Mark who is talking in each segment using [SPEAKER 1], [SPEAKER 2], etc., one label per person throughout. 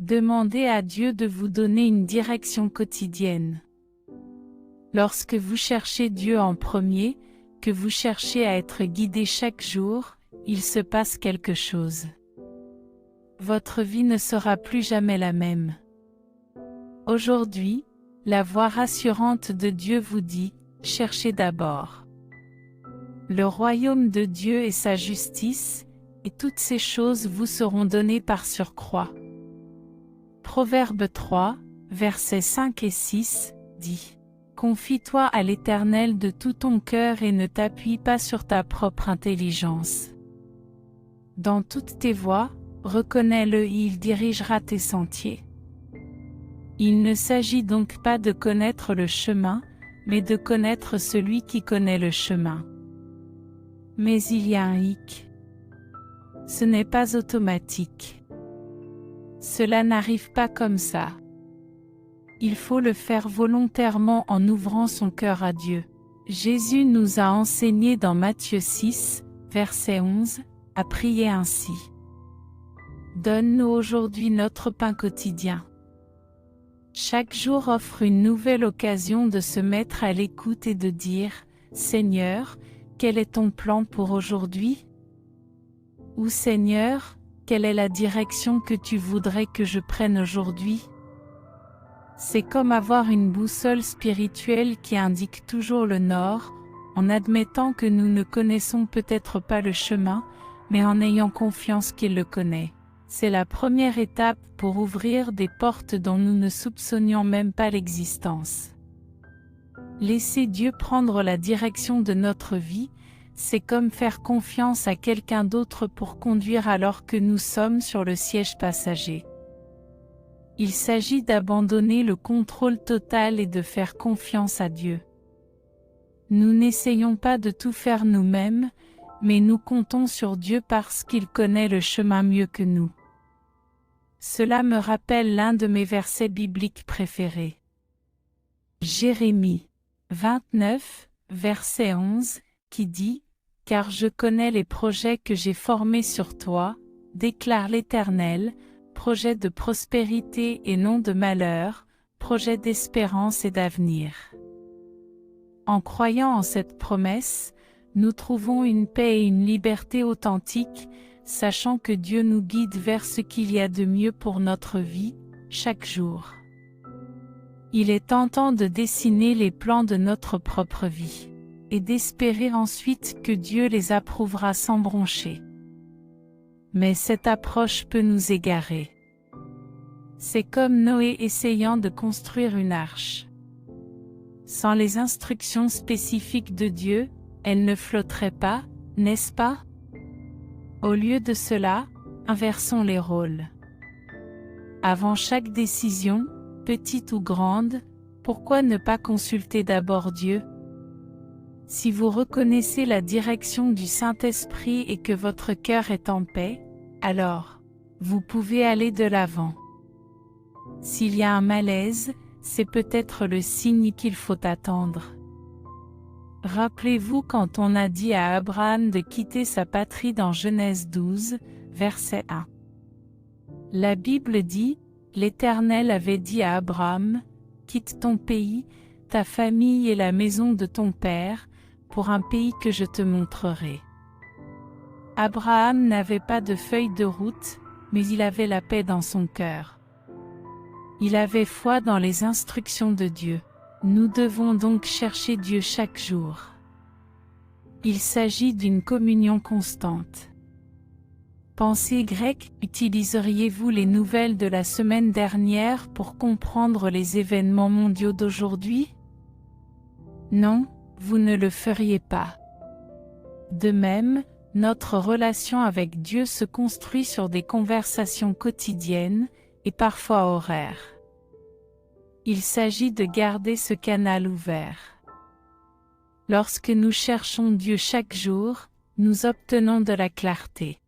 [SPEAKER 1] Demandez à Dieu de vous donner une direction quotidienne. Lorsque vous cherchez Dieu en premier, que vous cherchez à être guidé chaque jour, il se passe quelque chose. Votre vie ne sera plus jamais la même. Aujourd'hui, la voix rassurante de Dieu vous dit, cherchez d'abord le royaume de Dieu et sa justice, et toutes ces choses vous seront données par surcroît. Proverbe 3, versets 5 et 6, dit « Confie-toi à l'Éternel de tout ton cœur et ne t'appuie pas sur ta propre intelligence. Dans toutes tes voies, reconnais-le et il dirigera tes sentiers. » Il ne s'agit donc pas de connaître le chemin, mais de connaître celui qui connaît le chemin. Mais il y a un hic. Ce n'est pas automatique. Cela n'arrive pas comme ça. Il faut le faire volontairement en ouvrant son cœur à Dieu. Jésus nous a enseigné dans Matthieu 6, verset 11, à prier ainsi. Donne-nous aujourd'hui notre pain quotidien. Chaque jour offre une nouvelle occasion de se mettre à l'écoute et de dire « Seigneur, quel est ton plan pour aujourd'hui ?» Ou « Seigneur, quelle est la direction que tu voudrais que je prenne aujourd'hui ?» C'est comme avoir une boussole spirituelle qui indique toujours le nord, en admettant que nous ne connaissons peut-être pas le chemin, mais en ayant confiance qu'il le connaît. C'est la première étape pour ouvrir des portes dont nous ne soupçonnions même pas l'existence. Laisser Dieu prendre la direction de notre vie, c'est comme faire confiance à quelqu'un d'autre pour conduire alors que nous sommes sur le siège passager. Il s'agit d'abandonner le contrôle total et de faire confiance à Dieu. Nous n'essayons pas de tout faire nous-mêmes, mais nous comptons sur Dieu parce qu'il connaît le chemin mieux que nous. Cela me rappelle l'un de mes versets bibliques préférés. Jérémie 29, verset 11, qui dit « Car je connais les projets que j'ai formés sur toi, déclare l'Éternel, projets de prospérité et non de malheur, projets d'espérance et d'avenir. » En croyant en cette promesse, nous trouvons une paix et une liberté authentiques, sachant que Dieu nous guide vers ce qu'il y a de mieux pour notre vie, chaque jour. Il est tentant de dessiner les plans de notre propre vie, et d'espérer ensuite que Dieu les approuvera sans broncher. Mais cette approche peut nous égarer. C'est comme Noé essayant de construire une arche. Sans les instructions spécifiques de Dieu, elle ne flotterait pas, n'est-ce pas? Au lieu de cela, inversons les rôles. Avant chaque décision, petite ou grande, pourquoi ne pas consulter d'abord Dieu? Si vous reconnaissez la direction du Saint-Esprit et que votre cœur est en paix, alors, vous pouvez aller de l'avant. S'il y a un malaise, c'est peut-être le signe qu'il faut attendre. Rappelez-vous quand on a dit à Abraham de quitter sa patrie dans Genèse 12, verset 1. La Bible dit, l'Éternel avait dit à Abraham, « Quitte ton pays, ta famille et la maison de ton père, pour un pays que je te montrerai. » Abraham n'avait pas de feuille de route, mais il avait la paix dans son cœur. Il avait foi dans les instructions de Dieu. Nous devons donc chercher Dieu chaque jour. Il s'agit d'une communion constante. Pensée grecque, utiliseriez-vous les nouvelles de la semaine dernière pour comprendre les événements mondiaux d'aujourd'hui? Non, vous ne le feriez pas. De même, notre relation avec Dieu se construit sur des conversations quotidiennes, et parfois horaires. Il s'agit de garder ce canal ouvert. Lorsque nous cherchons Dieu chaque jour, nous obtenons de la clarté.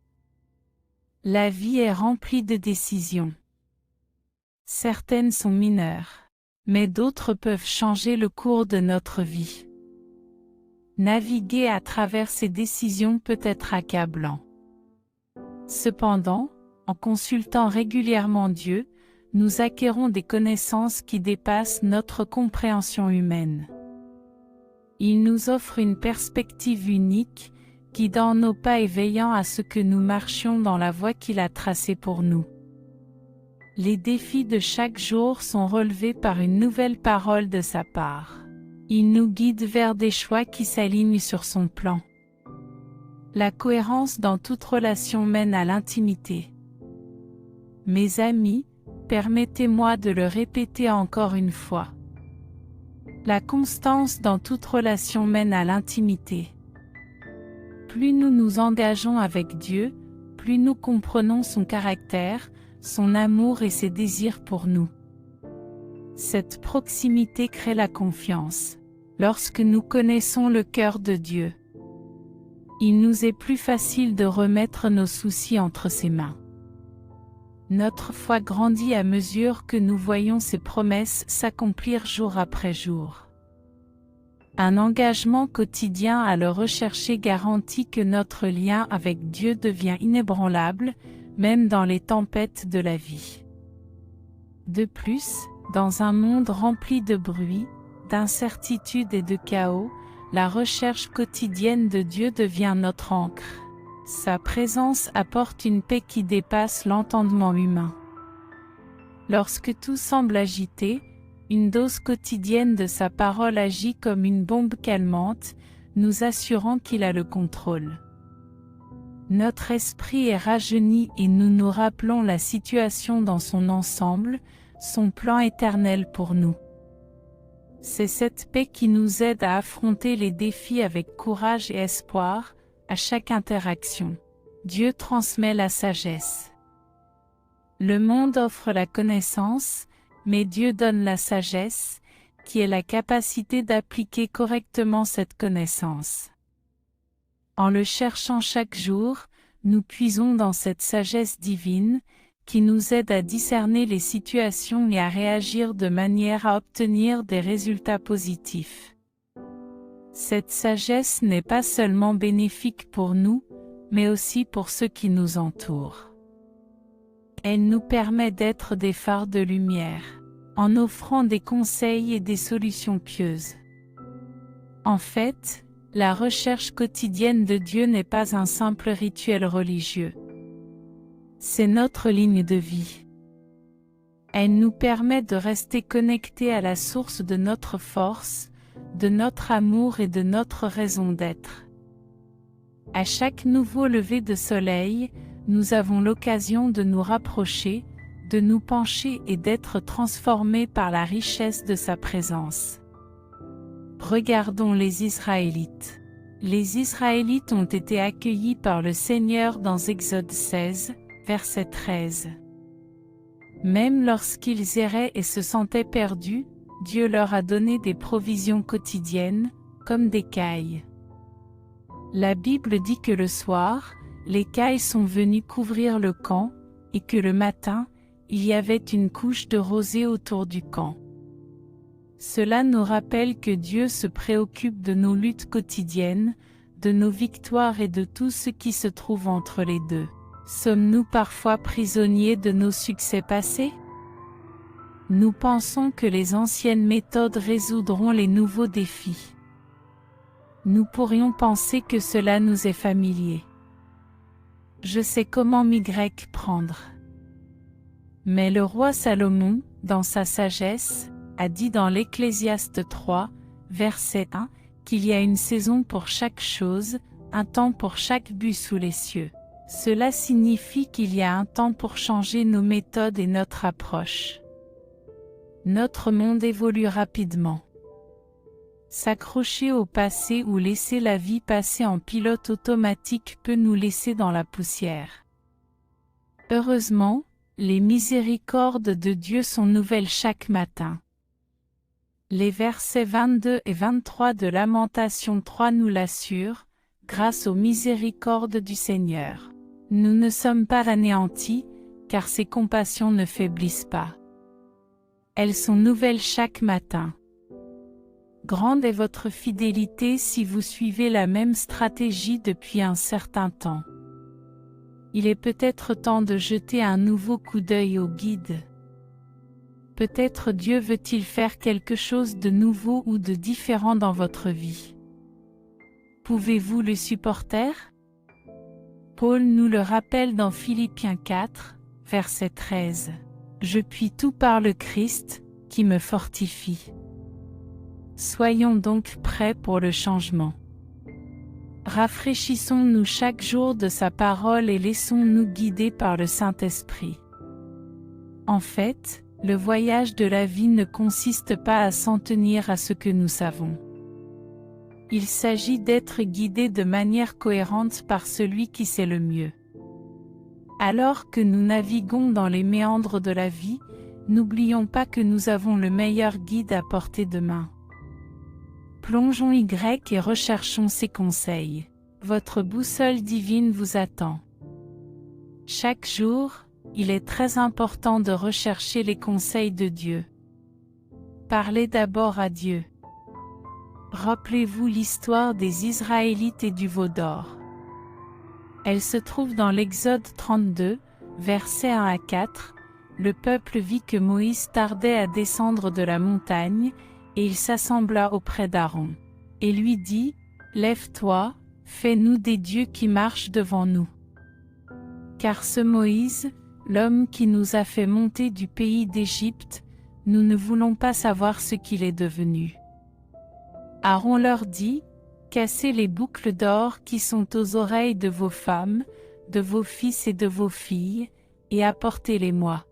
[SPEAKER 1] La vie est remplie de décisions. Certaines sont mineures, mais d'autres peuvent changer le cours de notre vie. Naviguer à travers ces décisions peut être accablant. Cependant, en consultant régulièrement Dieu, nous acquérons des connaissances qui dépassent notre compréhension humaine. Il nous offre une perspective unique, guidant nos pas et veillant à ce que nous marchions dans la voie qu'il a tracée pour nous. Les défis de chaque jour sont relevés par une nouvelle parole de sa part. Il nous guide vers des choix qui s'alignent sur son plan. La cohérence dans toute relation mène à l'intimité. Mes amis, permettez-moi de le répéter encore une fois. La constance dans toute relation mène à l'intimité. Plus nous nous engageons avec Dieu, plus nous comprenons son caractère, son amour et ses désirs pour nous. Cette proximité crée la confiance. Lorsque nous connaissons le cœur de Dieu, il nous est plus facile de remettre nos soucis entre ses mains. Notre foi grandit à mesure que nous voyons ses promesses s'accomplir jour après jour. Un engagement quotidien à le rechercher garantit que notre lien avec Dieu devient inébranlable, même dans les tempêtes de la vie. De plus, dans un monde rempli de bruit, d'incertitude et de chaos, la recherche quotidienne de Dieu devient notre ancre. Sa présence apporte une paix qui dépasse l'entendement humain. Lorsque tout semble agité, une dose quotidienne de sa parole agit comme une bombe calmante, nous assurant qu'il a le contrôle. Notre esprit est rajeuni et nous nous rappelons la situation dans son ensemble, son plan éternel pour nous. C'est cette paix qui nous aide à affronter les défis avec courage et espoir, à chaque interaction. Dieu transmet la sagesse. Le monde offre la connaissance, mais Dieu donne la sagesse, qui est la capacité d'appliquer correctement cette connaissance. En le cherchant chaque jour, nous puisons dans cette sagesse divine, qui nous aide à discerner les situations et à réagir de manière à obtenir des résultats positifs. Cette sagesse n'est pas seulement bénéfique pour nous, mais aussi pour ceux qui nous entourent. Elle nous permet d'être des phares de lumière, en offrant des conseils et des solutions pieuses. En fait, la recherche quotidienne de Dieu n'est pas un simple rituel religieux. C'est notre ligne de vie. Elle nous permet de rester connectés à la source de notre force, de notre amour et de notre raison d'être. À chaque nouveau lever de soleil, nous avons l'occasion de nous rapprocher, de nous pencher et d'être transformés par la richesse de sa présence. Regardons les Israélites. Les Israélites ont été accueillis par le Seigneur dans Exode 16, verset 13. Même lorsqu'ils erraient et se sentaient perdus, Dieu leur a donné des provisions quotidiennes, comme des cailles. La Bible dit que le soir, les cailles sont venues couvrir le camp, et que le matin, il y avait une couche de rosée autour du camp. Cela nous rappelle que Dieu se préoccupe de nos luttes quotidiennes, de nos victoires et de tout ce qui se trouve entre les deux. Sommes-nous parfois prisonniers de nos succès passés? Nous pensons que les anciennes méthodes résoudront les nouveaux défis. Nous pourrions penser que cela nous est familier. Je sais comment m'y prendre. Mais le roi Salomon, dans sa sagesse, a dit dans l'Ecclésiaste 3, verset 1, qu'il y a une saison pour chaque chose, un temps pour chaque but sous les cieux. Cela signifie qu'il y a un temps pour changer nos méthodes et notre approche. Notre monde évolue rapidement. S'accrocher au passé ou laisser la vie passer en pilote automatique peut nous laisser dans la poussière. Heureusement, les miséricordes de Dieu sont nouvelles chaque matin. Les versets 22 et 23 de Lamentation 3 nous l'assurent, grâce aux miséricordes du Seigneur. Nous ne sommes pas anéantis, car ses compassions ne faiblissent pas. Elles sont nouvelles chaque matin. Grande est votre fidélité si vous suivez la même stratégie depuis un certain temps. Il est peut-être temps de jeter un nouveau coup d'œil au guide. Peut-être Dieu veut-il faire quelque chose de nouveau ou de différent dans votre vie. Pouvez-vous le supporter? Paul nous le rappelle dans Philippiens 4, verset 13. Je puis tout par le Christ, qui me fortifie. Soyons donc prêts pour le changement. Rafraîchissons-nous chaque jour de sa parole et laissons-nous guider par le Saint-Esprit. En fait, le voyage de la vie ne consiste pas à s'en tenir à ce que nous savons. Il s'agit d'être guidé de manière cohérente par celui qui sait le mieux. Alors que nous naviguons dans les méandres de la vie, n'oublions pas que nous avons le meilleur guide à portée de main. Plongeons et recherchons ses conseils. Votre boussole divine vous attend. Chaque jour, il est très important de rechercher les conseils de Dieu. Parlez d'abord à Dieu. Rappelez-vous l'histoire des Israélites et du veau d'or. Elle se trouve dans l'Exode 32, versets 1 à 4. Le peuple vit que Moïse tardait à descendre de la montagne, et il s'assembla auprès d'Aaron, et lui dit, « Lève-toi, fais-nous des dieux qui marchent devant nous. Car ce Moïse, l'homme qui nous a fait monter du pays d'Égypte, nous ne voulons pas savoir ce qu'il est devenu. » Aaron leur dit, « Cassez les boucles d'or qui sont aux oreilles de vos femmes, de vos fils et de vos filles, et apportez-les-moi. »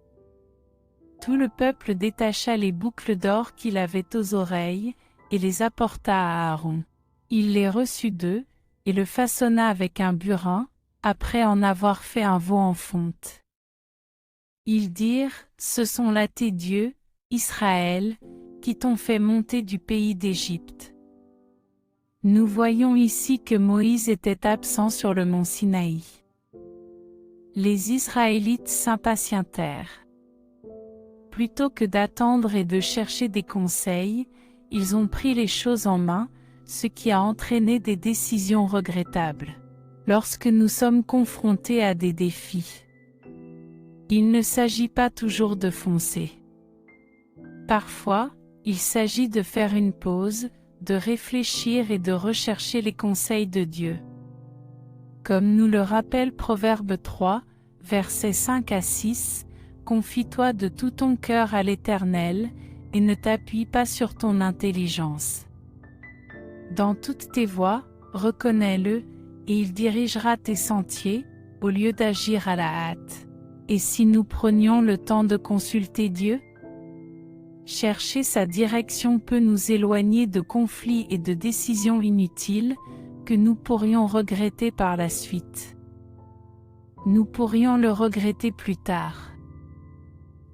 [SPEAKER 1] Tout le peuple détacha les boucles d'or qu'il avait aux oreilles, et les apporta à Aaron. Il les reçut d'eux, et le façonna avec un burin, après en avoir fait un veau en fonte. Ils dirent, « Ce sont là tes dieux, Israël, qui t'ont fait monter du pays d'Égypte. » Nous voyons ici que Moïse était absent sur le mont Sinaï. Les Israélites s'impatientèrent. Plutôt que d'attendre et de chercher des conseils, ils ont pris les choses en main, ce qui a entraîné des décisions regrettables. Lorsque nous sommes confrontés à des défis, il ne s'agit pas toujours de foncer. Parfois, il s'agit de faire une pause, de réfléchir et de rechercher les conseils de Dieu. Comme nous le rappelle Proverbe 3, versets 5 à 6, « Confie-toi de tout ton cœur à l'Éternel, et ne t'appuie pas sur ton intelligence. Dans toutes tes voies, reconnais-le, et il dirigera tes sentiers, au lieu d'agir à la hâte. » Et si nous prenions le temps de consulter Dieu? Chercher sa direction peut nous éloigner de conflits et de décisions inutiles, que nous pourrions regretter par la suite. Nous pourrions le regretter plus tard.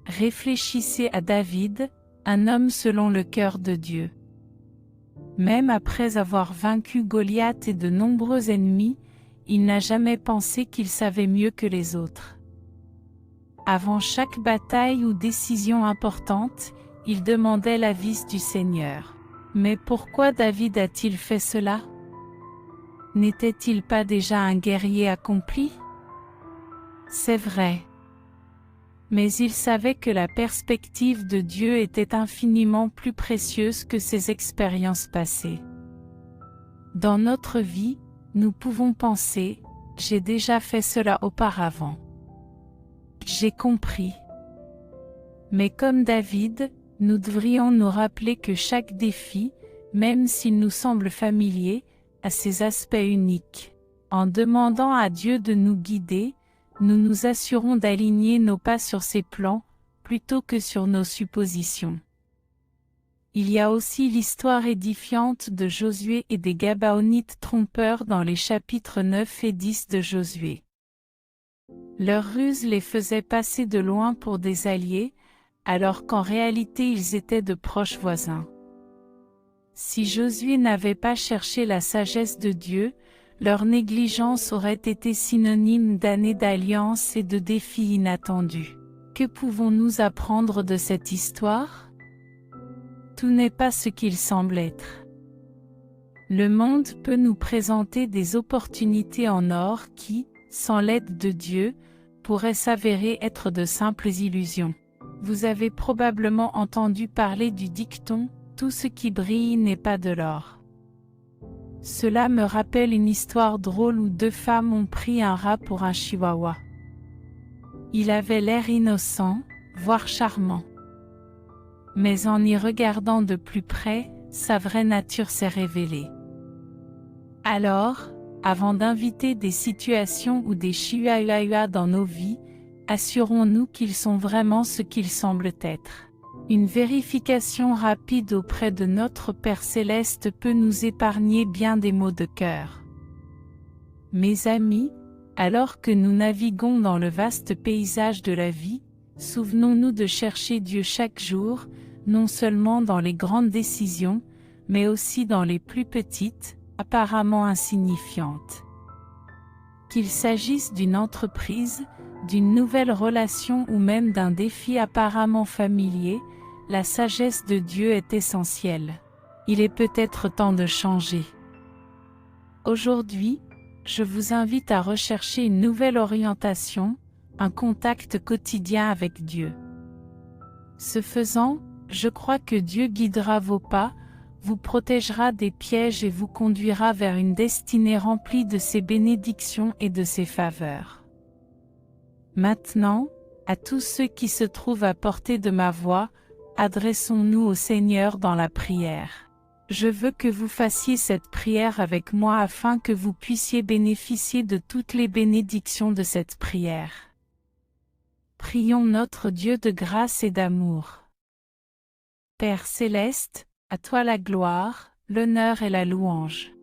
[SPEAKER 1] Réfléchissez à David, un homme selon le cœur de Dieu. Même après avoir vaincu Goliath et de nombreux ennemis, il n'a jamais pensé qu'il savait mieux que les autres. Avant chaque bataille ou décision importante, il demandait l'avis du Seigneur. Mais pourquoi David a-t-il fait cela? N'était-il pas déjà un guerrier accompli? C'est vrai. Mais il savait que la perspective de Dieu était infiniment plus précieuse que ses expériences passées. Dans notre vie, nous pouvons penser, « J'ai déjà fait cela auparavant. J'ai compris. » Mais comme David, nous devrions nous rappeler que chaque défi, même s'il nous semble familier, a ses aspects uniques. En demandant à Dieu de nous guider, nous nous assurons d'aligner nos pas sur ses plans, plutôt que sur nos suppositions. Il y a aussi l'histoire édifiante de Josué et des Gabaonites trompeurs dans les chapitres 9 et 10 de Josué. Leur ruse les faisait passer de loin pour des alliés, alors qu'en réalité ils étaient de proches voisins. Si Josué n'avait pas cherché la sagesse de Dieu, leur négligence aurait été synonyme d'années d'alliance et de défis inattendus. Que pouvons-nous apprendre de cette histoire? Tout n'est pas ce qu'il semble être. Le monde peut nous présenter des opportunités en or qui, sans l'aide de Dieu, pourraient s'avérer être de simples illusions. Vous avez probablement entendu parler du dicton « Tout ce qui brille n'est pas de l'or ». Cela me rappelle une histoire drôle où deux femmes ont pris un rat pour un chihuahua. Il avait l'air innocent, voire charmant. Mais en y regardant de plus près, sa vraie nature s'est révélée. Alors, avant d'inviter des situations ou des chihuahuas dans nos vies, assurons-nous qu'ils sont vraiment ce qu'ils semblent être. Une vérification rapide auprès de notre Père Céleste peut nous épargner bien des maux de cœur. Mes amis, alors que nous naviguons dans le vaste paysage de la vie, souvenons-nous de chercher Dieu chaque jour, non seulement dans les grandes décisions, mais aussi dans les plus petites, apparemment insignifiantes. Qu'il s'agisse d'une entreprise, d'une nouvelle relation ou même d'un défi apparemment familier, la sagesse de Dieu est essentielle. Il est peut-être temps de changer. Aujourd'hui, je vous invite à rechercher une nouvelle orientation, un contact quotidien avec Dieu. Ce faisant, je crois que Dieu guidera vos pas, vous protégera des pièges et vous conduira vers une destinée remplie de ses bénédictions et de ses faveurs. Maintenant, à tous ceux qui se trouvent à portée de ma voix, adressons-nous au Seigneur dans la prière. Je veux que vous fassiez cette prière avec moi afin que vous puissiez bénéficier de toutes les bénédictions de cette prière. Prions notre Dieu de grâce et d'amour. Père Céleste, à toi la gloire, l'honneur et la louange.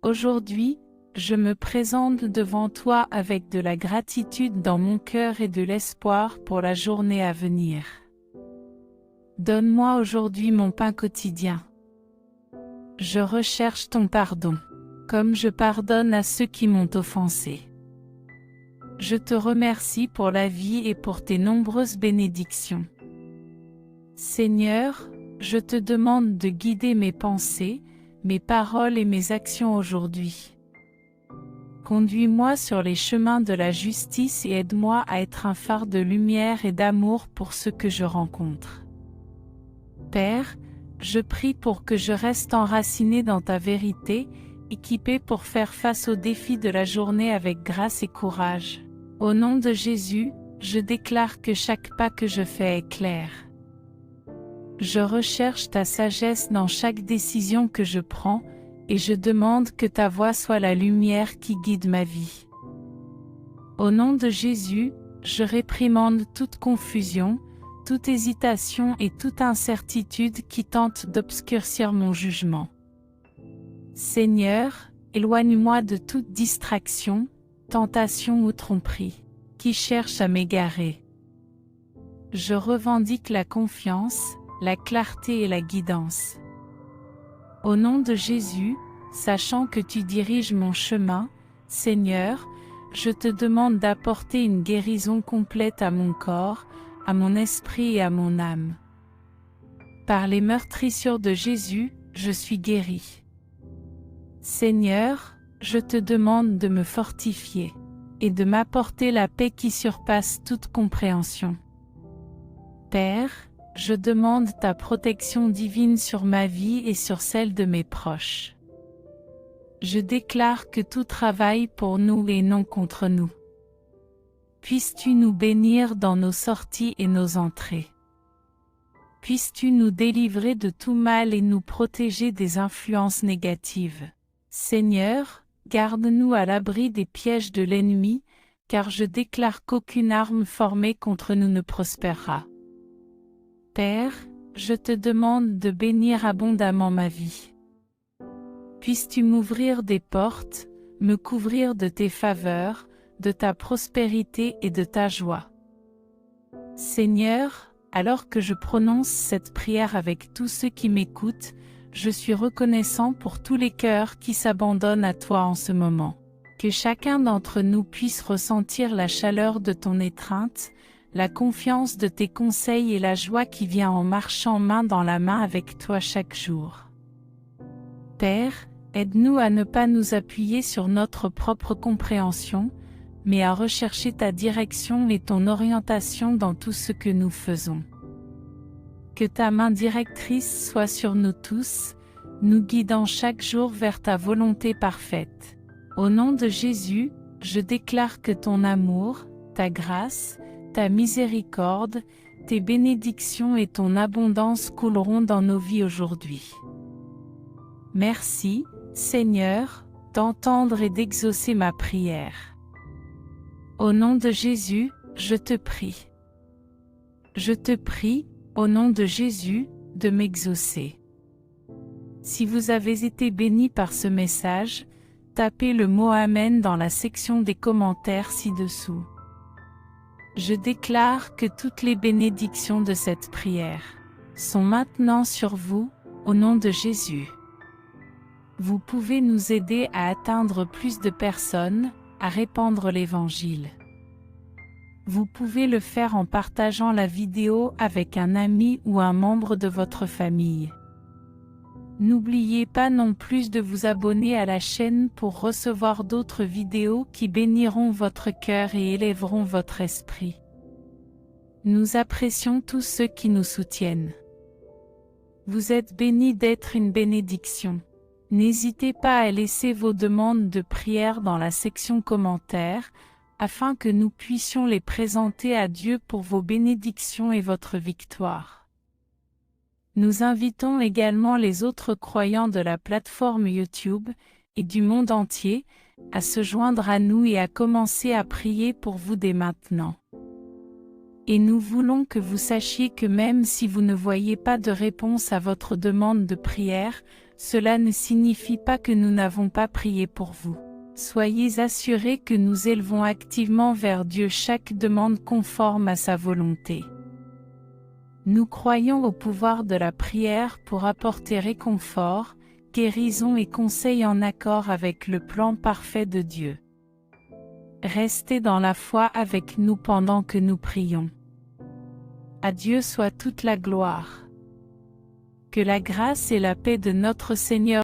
[SPEAKER 1] Aujourd'hui, je me présente devant toi avec de la gratitude dans mon cœur et de l'espoir pour la journée à venir. Donne-moi aujourd'hui mon pain quotidien. Je recherche ton pardon, comme je pardonne à ceux qui m'ont offensé. Je te remercie pour la vie et pour tes nombreuses bénédictions. Seigneur, je te demande de guider mes pensées, mes paroles et mes actions aujourd'hui. Conduis-moi sur les chemins de la justice et aide-moi à être un phare de lumière et d'amour pour ceux que je rencontre. Père, je prie pour que je reste enraciné dans ta vérité, équipé pour faire face aux défis de la journée avec grâce et courage. Au nom de Jésus, je déclare que chaque pas que je fais est clair. Je recherche ta sagesse dans chaque décision que je prends, et je demande que ta voix soit la lumière qui guide ma vie. Au nom de Jésus, je réprimande toute confusion, toute hésitation et toute incertitude qui tente d'obscurcir mon jugement. Seigneur, éloigne-moi de toute distraction, tentation ou tromperie, qui cherche à m'égarer. Je revendique la confiance, la clarté et la guidance. Au nom de Jésus, sachant que tu diriges mon chemin, Seigneur, je te demande d'apporter une guérison complète à mon corps, à mon esprit et à mon âme. Par les meurtrissures de Jésus, je suis guéri. Seigneur, je te demande de me fortifier et de m'apporter la paix qui surpasse toute compréhension. Père, je demande ta protection divine sur ma vie et sur celle de mes proches. Je déclare que tout travaille pour nous et non contre nous. Puisses-tu nous bénir dans nos sorties et nos entrées. Puisses-tu nous délivrer de tout mal et nous protéger des influences négatives. Seigneur, garde-nous à l'abri des pièges de l'ennemi, car je déclare qu'aucune arme formée contre nous ne prospérera. Père, je te demande de bénir abondamment ma vie. Puisses-tu m'ouvrir des portes, me couvrir de tes faveurs, de ta prospérité et de ta joie. Seigneur, alors que je prononce cette prière avec tous ceux qui m'écoutent, je suis reconnaissant pour tous les cœurs qui s'abandonnent à toi en ce moment. Que chacun d'entre nous puisse ressentir la chaleur de ton étreinte, la confiance de tes conseils et la joie qui vient en marchant main dans la main avec toi chaque jour. Père, aide-nous à ne pas nous appuyer sur notre propre compréhension, mais à rechercher ta direction et ton orientation dans tout ce que nous faisons. Que ta main directrice soit sur nous tous, nous guidant chaque jour vers ta volonté parfaite. Au nom de Jésus, je déclare que ton amour, ta grâce, ta miséricorde, tes bénédictions et ton abondance couleront dans nos vies aujourd'hui. Merci, Seigneur, d'entendre et d'exaucer ma prière. Au nom de Jésus, je te prie. Je te prie, au nom de Jésus, de m'exaucer. Si vous avez été béni par ce message, tapez le mot Amen dans la section des commentaires ci-dessous. Je déclare que toutes les bénédictions de cette prière sont maintenant sur vous, au nom de Jésus. Vous pouvez nous aider à atteindre plus de personnes, à répandre l'Évangile. Vous pouvez le faire en partageant la vidéo avec un ami ou un membre de votre famille. N'oubliez pas non plus de vous abonner à la chaîne pour recevoir d'autres vidéos qui béniront votre cœur et élèveront votre esprit. Nous apprécions tous ceux qui nous soutiennent. Vous êtes bénis d'être une bénédiction. N'hésitez pas à laisser vos demandes de prière dans la section commentaires, afin que nous puissions les présenter à Dieu pour vos bénédictions et votre victoire. Nous invitons également les autres croyants de la plateforme YouTube et du monde entier à se joindre à nous et à commencer à prier pour vous dès maintenant. Et nous voulons que vous sachiez que même si vous ne voyez pas de réponse à votre demande de prière, cela ne signifie pas que nous n'avons pas prié pour vous. Soyez assurés que nous élevons activement vers Dieu chaque demande conforme à sa volonté. Nous croyons au pouvoir de la prière pour apporter réconfort, guérison et conseil en accord avec le plan parfait de Dieu. Restez dans la foi avec nous pendant que nous prions. À Dieu soit toute la gloire. Que la grâce et la paix de notre Seigneur